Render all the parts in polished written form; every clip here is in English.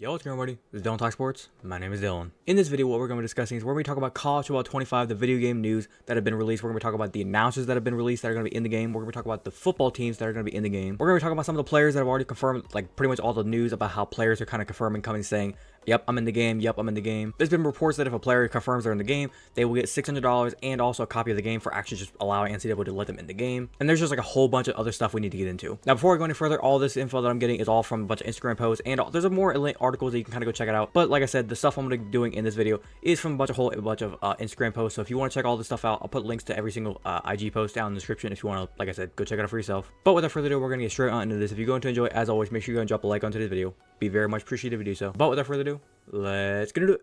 Yo, what's going on, everybody? This is Dylan Talk Sports. My name is Dylan. In this video, what we're going to be discussing is we're going to be talking about College Football 25, the video game news that have been released. We're going to be talking about the announcers that have been released that are going to be in the game. We're going to be talking about the football teams that are going to be in the game. We're going to be talking about some of the players that have already confirmed, like pretty much all the news about how players are kind of confirming, coming, saying, yep, I'm in the game. Yep, I'm in the game. There's been reports that if a player confirms they're in the game, they will get $600 and also a copy of the game for actually just allowing NCAA to let them in the game. And there's just like a whole bunch of other stuff we need to get into. Now, before I go any further, all this info that I'm getting is all from a bunch of Instagram posts, and there's a more articles that you can kind of go check it out. But like I said, the stuff I'm going to be doing in this video is from a bunch of Instagram posts. So if you want to check all this stuff out, I'll put links to every single IG post down in the description if you want to, like I said, go check it out for yourself. But without further ado, we're going to get straight on into this. If you're going to enjoy it, as always, make sure you go and drop a like on today's video. Be very much appreciated if you do so. But without further ado, let's get into it.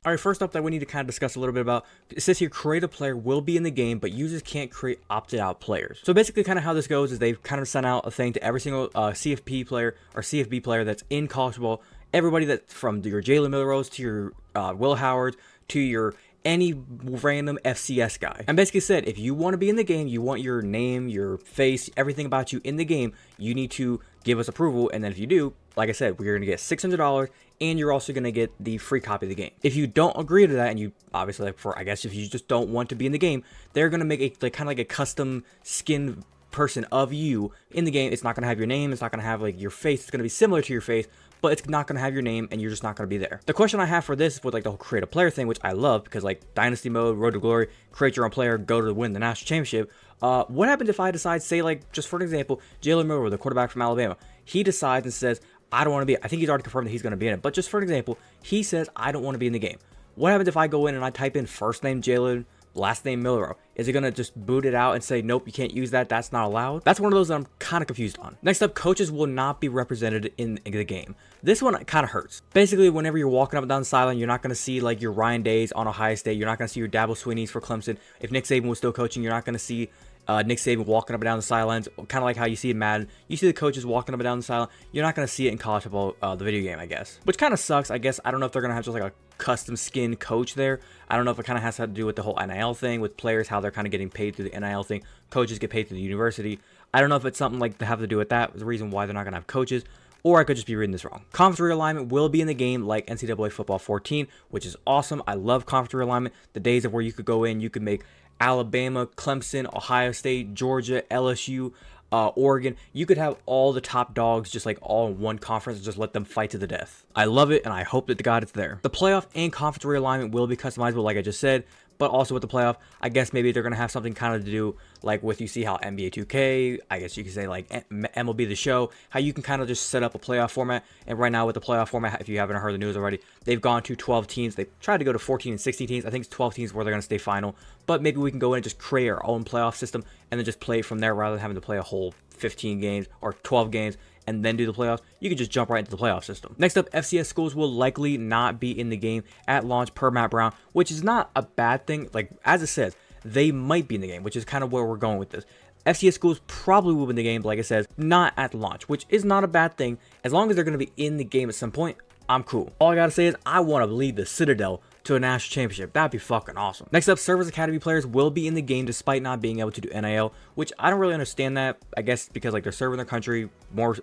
Alright, first up that we need to kind of discuss a little bit about, it says here, creative player will be in the game, but users can't create opted out players. So basically kind of how this goes is they've kind of sent out a thing to every single CFP player or CFB player that's in college football, everybody that's from your Jalen Milrows to your Will Howard to your any random FCS guy, and basically said, if you want to be in the game, you want your name, your face, everything about you in the game, you need to give us approval. And then if you do, like I said, we're going to get $600 and you're also going to get the free copy of the game. If you don't agree to that, and you obviously, like, for I guess if you just don't want to be in the game, they're going to make a kind of like a custom skin person of you in the game. It's not going to have your name, it's not going to have like your face, it's going to be similar to your face, but it's not going to have your name, and you're just not going to be there. The question I have for this is with like the whole create a player thing, which I love because like Dynasty mode, Road to Glory, create your own player, go to win the national championship. What happens if I decide, say like, just for an example, Jalen Milrow, the quarterback from Alabama, he decides and says, I don't want to be, I think he's already confirmed that he's going to be in it, but just for an example, he says, I don't want to be in the game. What happens if I go in and I type in first name Jalen, last name Milrow? Is it going to just boot it out and say, nope, you can't use that, that's not allowed? That's one of those that I'm kind of confused on. Next up, coaches will not be represented in the game. This one kind of hurts. Basically, whenever you're walking up and down the sideline, you're not going to see like your Ryan Days on Ohio State. You're not going to see your Dabo Sweeneys for Clemson. If Nick Saban was still coaching, you're not going to see Nick Saban walking up and down the sidelines, kind of like how you see in Madden. You see the coaches walking up and down the sideline. You're not going to see it in college football, the video game, I guess. Which kind of sucks, I guess. I don't know if they're going to have just like a custom skin coach there. I don't know if it kind of has to do with the whole NIL thing, with players, how they're kind of getting paid through the NIL thing. Coaches get paid through the university. I don't know if it's something like to have to do with that, the reason why they're not going to have coaches. Or I could just be reading this wrong. Conference realignment will be in the game like NCAA Football 14, which is awesome. I love conference realignment. The days of where you could go in, you could make Alabama, Clemson, Ohio State, Georgia, LSU, Oregon. You could have all the top dogs just like all in one conference and just let them fight to the death. I love it, and I hope that to God it's there. The playoff and conference realignment will be customizable, like I just said. But also with the playoff, I guess maybe they're going to have something kind of to do like with, you see how NBA 2K, I guess you could say like MLB The Show, how you can kind of just set up a playoff format. And right now with the playoff format, if you haven't heard the news already, they've gone to 12 teams. They tried to go to 14 and 16 teams. I think it's 12 teams where they're going to stay final. But maybe we can go in and just create our own playoff system and then just play from there rather than having to play a whole 15 games or 12 games and then do the playoffs. You can just jump right into the playoff system. Next up, FCS schools will likely not be in the game at launch per Matt Brown, which is not a bad thing. Like, as it says, they might be in the game, which is kind of where we're going with this. FCS schools probably will be in the game, but like it says, not at launch, which is not a bad thing. As long as they're going to be in the game at some point, I'm cool. All I got to say is I want to lead the Citadel to a national championship. That'd be fucking awesome. Next up, Service Academy players will be in the game despite not being able to do NIL, which I don't really understand that. I guess because like they're serving their country,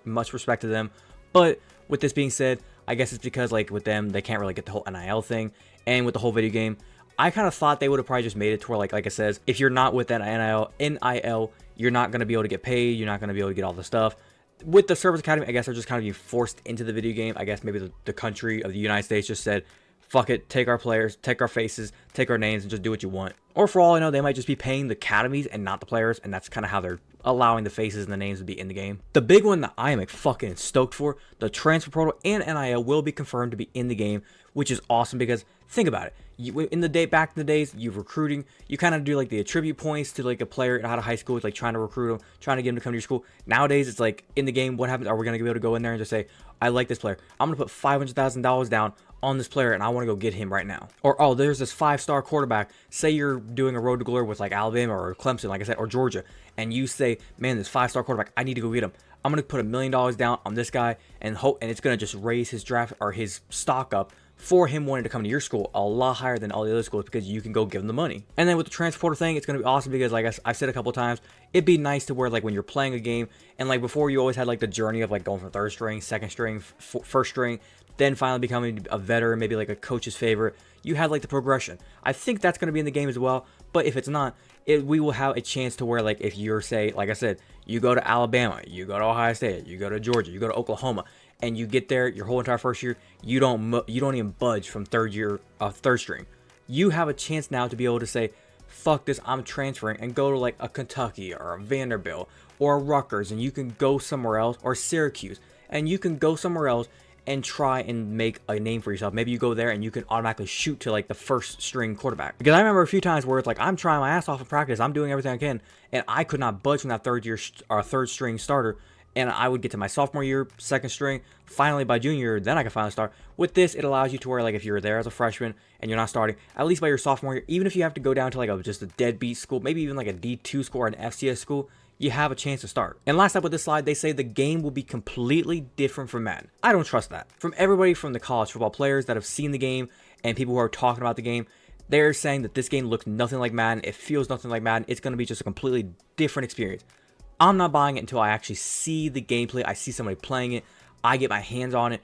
much respect to them. But with this being said, I guess it's because like with them, they can't really get the whole NIL thing. And with the whole video game, I kind of thought they would have probably just made it to where like it says, if you're not with that NIL, you're not going to be able to get paid. You're not going to be able to get all the stuff. With the Service Academy, I guess they're just kind of being forced into the video game. I guess maybe the country of the United States just said, fuck it, take our players, take our faces, take our names, and just do what you want. Or for all I know, they might just be paying the academies and not the players, and that's kind of how they're allowing the faces and the names to be in the game. The big one that I am fucking stoked for, the transfer portal and NIL will be confirmed to be in the game, which is awesome because think about it. Back in the days, you recruiting, you kind of do like the attribute points to like a player out of high school, like trying to recruit them, trying to get them to come to your school. Nowadays, it's like in the game, what happens? Are we going to be able to go in there and just say, I like this player. I'm going to put $500,000 down on this player and I want to go get him right now. Or, oh, there's this 5-star quarterback. Say you're doing a road to glory with like Alabama or Clemson, like I said, or Georgia, and you say, man, this 5-star quarterback, I need to go get him. I'm going to put $1 million down on this guy and hope, and it's going to just raise his draft or his stock up for him wanting to come to your school a lot higher than all the other schools because you can go give him the money. And then with the transporter thing, it's going to be awesome because, like I've said a couple times, it'd be nice to where, like, when you're playing a game and, like, before you always had, like, the journey of, like, going from third string, second string, first string, then finally becoming a veteran, maybe like a coach's favorite. You had, like, the progression. I think that's going to be in the game as well, but if it's not, we will have a chance to where, like, if you're, say, like I said, you go to Alabama, you go to Ohio State, you go to Georgia, you go to Oklahoma, and you get there your whole entire first year, you don't even budge from third string. You have a chance now to be able to say, fuck this, I'm transferring, and go to, like, a Kentucky or a Vanderbilt or a Rutgers, and you can go somewhere else, or Syracuse, and you can go somewhere else and try and make a name for yourself. Maybe you go there and you can automatically shoot to, like, the first string quarterback. Because I remember a few times where it's like, I'm trying my ass off in practice, I'm doing everything I can, and I could not budge from that third string starter. And I would get to my sophomore year, second string, finally by junior year, then I can finally start. With this, it allows you to where, like, if you're there as a freshman and you're not starting, at least by your sophomore year, even if you have to go down to, like, just a deadbeat school, maybe even like a D2 school or an FCS school, you have a chance to start. And last up with this slide, they say the game will be completely different from Madden. I don't trust that. From everybody from the college football players that have seen the game and people who are talking about the game, they're saying that this game looks nothing like Madden. It feels nothing like Madden. It's going to be just a completely different experience. I'm not buying it until I actually see the gameplay. I see somebody playing it. I get my hands on it.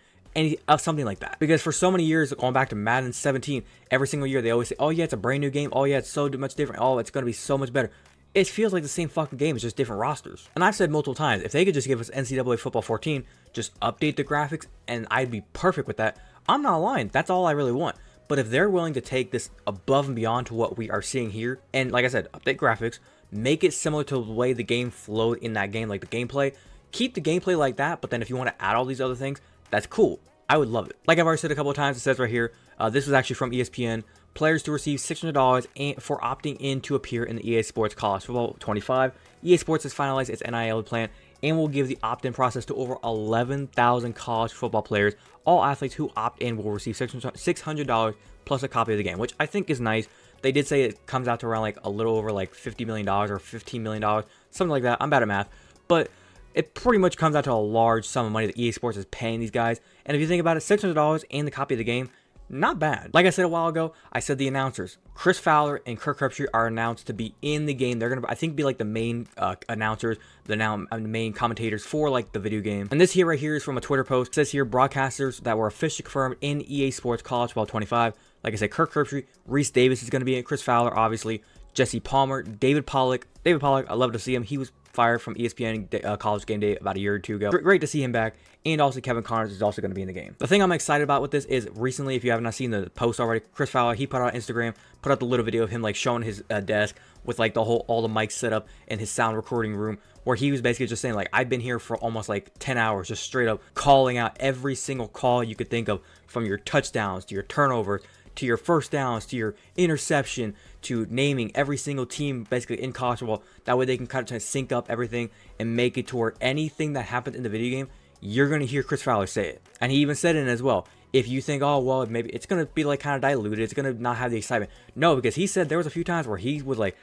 Something like that. Because for so many years, going back to Madden 17, every single year they always say, oh yeah, it's a brand new game. Oh yeah, it's so much different. Oh, it's going to be so much better. It feels like the same fucking game. It's just different rosters. And I've said multiple times, if they could just give us NCAA Football 14, just update the graphics, and I'd be perfect with that. I'm not lying. That's all I really want. But if they're willing to take this above and beyond to what we are seeing here, and like I said, update graphics, make it similar to the way the game flowed in that game, like the gameplay, keep the gameplay like that, but then if you want to add all these other things, that's cool. I would love it. Like I've already said a couple of times, it says right here, this was actually from ESPN, players to receive $600 for opting in to appear in the EA Sports College Football 25. EA Sports has finalized its NIL plan and will give the opt-in process to over 11,000 college football players. All athletes who opt in will receive $600 plus a copy of the game, which I think is nice. They did say it comes out to around like a little over like $50 million or $15 million, something like that. I'm bad at math, but it pretty much comes out to a large sum of money that EA Sports is paying these guys. And if you think about it, $600 and the copy of the game, not bad. Like I said a while ago, I said the announcers, Chris Fowler and Kirk Herbstreit, are announced to be in the game. They're going to, I think, be like the main announcers, the main commentators for like the video game. And this here right here is from a Twitter post. It says here, broadcasters that were officially confirmed in EA Sports College Football 25. Like I said, Kirk Herbstreit, Reese Davis is going to be in, Chris Fowler, obviously, Jesse Palmer, David Pollock. David Pollock, I love to see him. He was fired from ESPN College Game Day about a year or two ago. Great to see him back. And also Kevin Connors is also going to be in the game. The thing I'm excited about with this is recently, if you have not seen the post already, Chris Fowler, he put out on Instagram, put out the little video of him like showing his desk with like all the mics set up in his sound recording room, where he was basically just saying like, I've been here for almost like 10 hours, just straight up calling out every single call you could think of, from your touchdowns to your turnovers to your first downs to your interception to naming every single team basically in college football. That way they can kind of sync up everything and make it to where anything that happens in the video game, you're going to hear Chris Fowler say it. And he even said it as well. If you think, oh, well, maybe it's going to be like kind of diluted, it's going to not have the excitement. No, because he said there was a few times where he was like,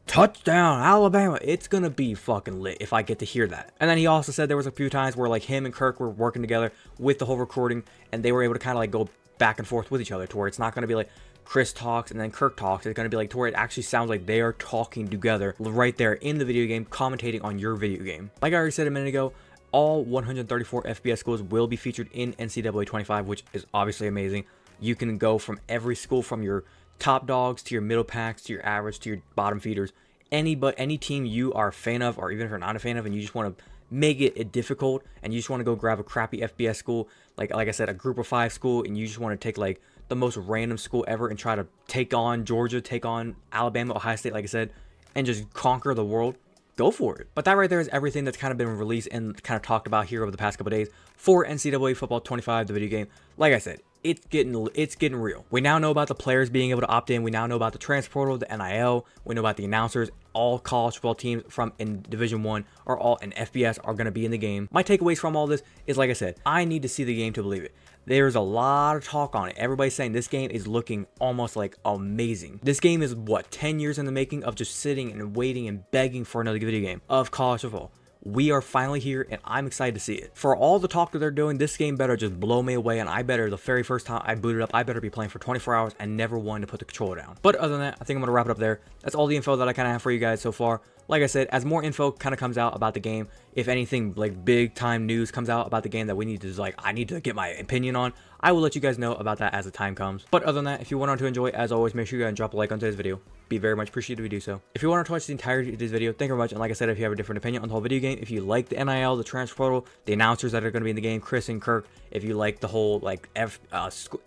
touchdown, Alabama. It's going to be fucking lit if I get to hear that. And then he also said there was a few times where like him and Kirk were working together with the whole recording, and they were able to kind of like go back and forth with each other to where it's not going to be like Chris talks and then Kirk talks. It's going to be like to where it actually sounds like they are talking together right there in the video game, commentating on your video game. Like I already said a minute ago, all 134 FBS schools will be featured in NCAA 25, which is obviously amazing. You can go from every school, from your top dogs to your middle packs to your average to your bottom feeders. Any team you are a fan of, or even if you're not a fan of and you just want to make it difficult and you just want to go grab a crappy FBS school, like I said, a group of 5 school, and you just want to take like the most random school ever and try to take on Georgia, take on Alabama, Ohio State, like I said, and just conquer the world, go for it. But that right there is everything that's kind of been released and kind of talked about here over the past couple days for NCAA Football 25, the video game. Like I said, it's getting real. We now know about the players being able to opt in. We now know about the transfer portal, the NIL. We know about the announcers. All college football teams from in Division 1 or all in FBS are going to be in the game. My takeaways from all this is, like I said, I need to see the game to believe it. There's a lot of talk on it. Everybody's saying this game is looking almost like amazing. This game is, what, 10 years in the making of just sitting and waiting and begging for another video game of college football. we are finally here, and I'm excited to see it. For all the talk that they're doing, this game better just blow me away, and I better, the very first time I boot it up, I better be playing for 24 hours and never wanting to put the controller down. But other than that, I think I'm going to wrap it up there. That's all the info that I kind of have for you guys so far. Like I said, as more info kind of comes out about the game, if anything like big time news comes out about the game that we need to I need to get my opinion on, I will let you guys know about that as the time comes. But other than that, if you want to enjoy, as always, make sure you guys drop a like on today's video. Be very much appreciated if you do so. If you want to watch the entirety of this video, thank you very much. And like I said, if you have a different opinion on the whole video game, if you like the NIL, the transfer portal, the announcers that are going to be in the game, Chris and Kirk, if you like the whole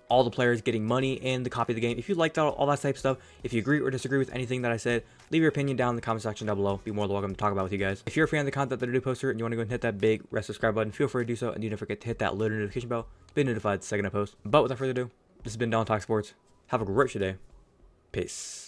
all the players getting money in the copy of the game, if you liked all that type of stuff, if you agree or disagree with anything that I said, leave your opinion down in the comment section down below. Be more than welcome to talk about it with you guys. If you're a fan of the content that I do post here and you want to go and hit that big red subscribe button, feel free to do so, and do not forget to hit that little notification bell to be notified the second I post. But without further ado, this has been Don Talk Sports. Have a great day. Peace.